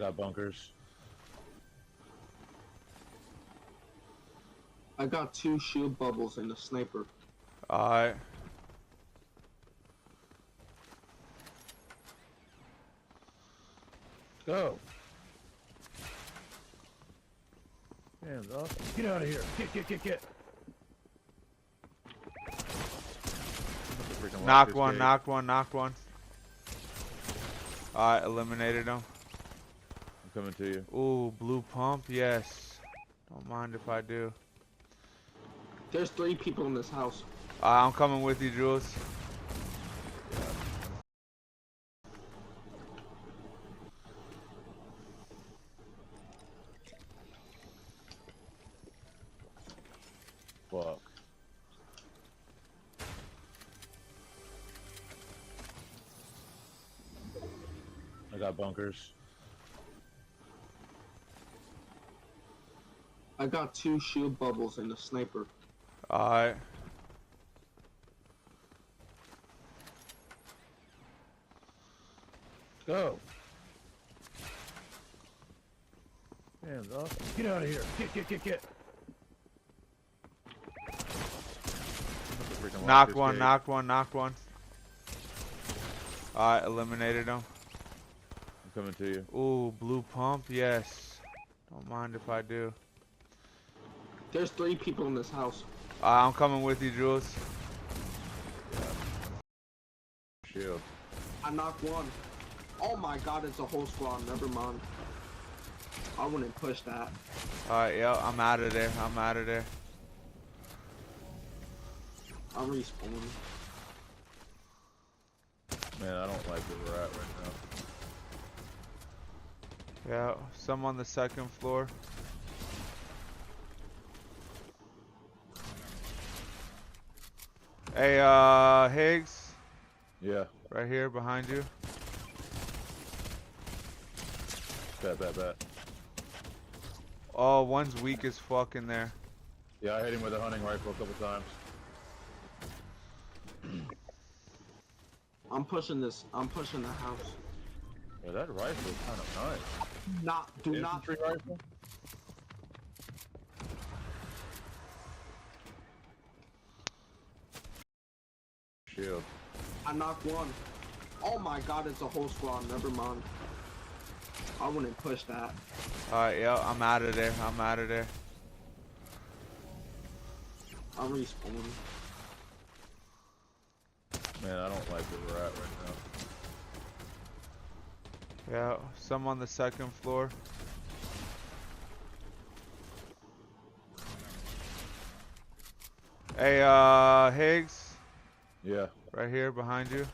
got bunkers. I got 2 shield bubbles and a sniper. Alright. Go. Hands up. Get out of here. Get. Knocked one. Alright, eliminated him. I'm coming to you. Ooh, blue pump, yes. Don't mind if I do. There's 3 people in this house. I'm coming with you, Jules. Fuck. I got bunkers. I got 2 shield bubbles and a sniper. Alright. Go. Hands up. Get out of here. Get. Knocked one. Alright, eliminated him. I'm coming to you. Ooh, blue pump, yes. Don't mind if I do. There's 3 people in this house. I'm coming with you, Jules. Shield. I knocked 1. Oh my god, it's a whole squad. Never mind. I wouldn't push that. Alright, yeah, I'm out of there. I'm respawning. Man, I don't like where we're at right now. Yeah, some on the 2nd floor. Hey, Higgs. Yeah. Right here, behind you. Bet. Oh, one's weak as fuck in there. Yeah, I hit him with a hunting rifle a couple times. I'm pushing the house. Yeah, that rifle is kind of nice. Do not. Infantry rifle? Shield. I knocked 1. Oh my god, it's a whole squad. Never mind. I wouldn't push that. Alright, yeah, I'm out of there. I'm respawning. Man, I don't like where we're at right now. Yeah, some on the 2nd floor. Hey, Higgs. Yeah. Right here, behind you.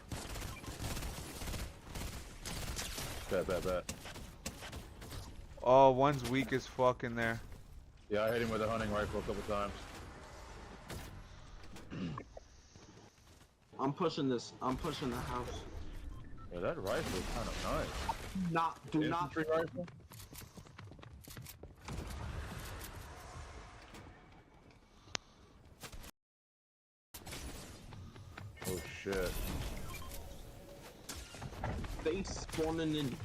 Bet. Oh, one's weak as fuck in there. Yeah, I hit him with a hunting rifle a couple times. I'm pushing the house. Yeah, that rifle is kind of nice. Do not. Infantry rifle? Oh shit. They spawning in.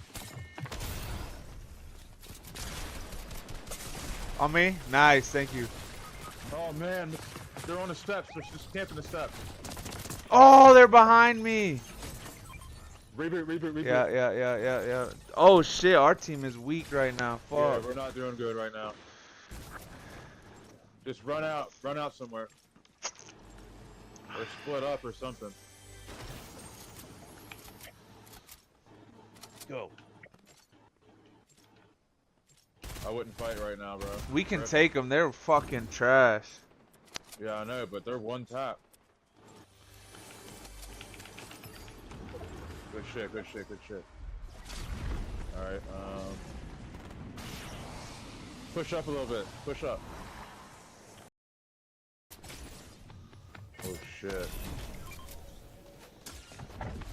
On me? Nice, thank you. Oh man, they're on the steps. They're just camping the steps. Oh, they're behind me. Reboot. Yeah. Oh shit, our team is weak right now. Fuck. Yeah, we're not doing good right now. Just run out somewhere. Or split up or something. Go. I wouldn't fight right now, bro. We can take them. They're fucking trash. Yeah, I know, but they're one tap. Good shit. Alright, push up a little bit. Push up. Oh shit.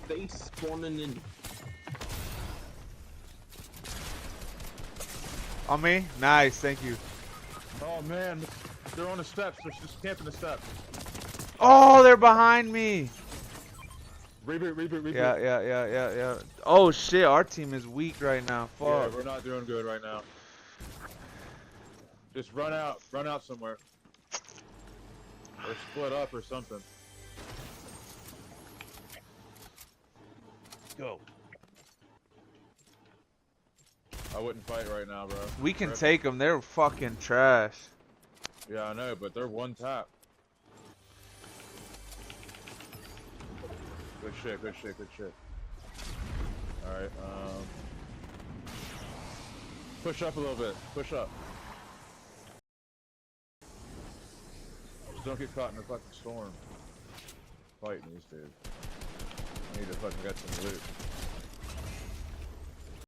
They spawning in. On me? Nice, thank you. Oh man, they're on the steps. They're just camping the steps. Oh, they're behind me. Reboot. Yeah. Oh shit, our team is weak right now. Yeah, Fuck. we're not doing good right now. Just run out somewhere. Or split up or something. Go. I wouldn't fight right now, bro. We can Rip. take them. They're fucking trash. Yeah, I know, but they're one tap. Good shit. Alright, push up a little bit. Push up. Just don't get caught in the fucking storm. Fighting these dudes. I need to fucking get some loot.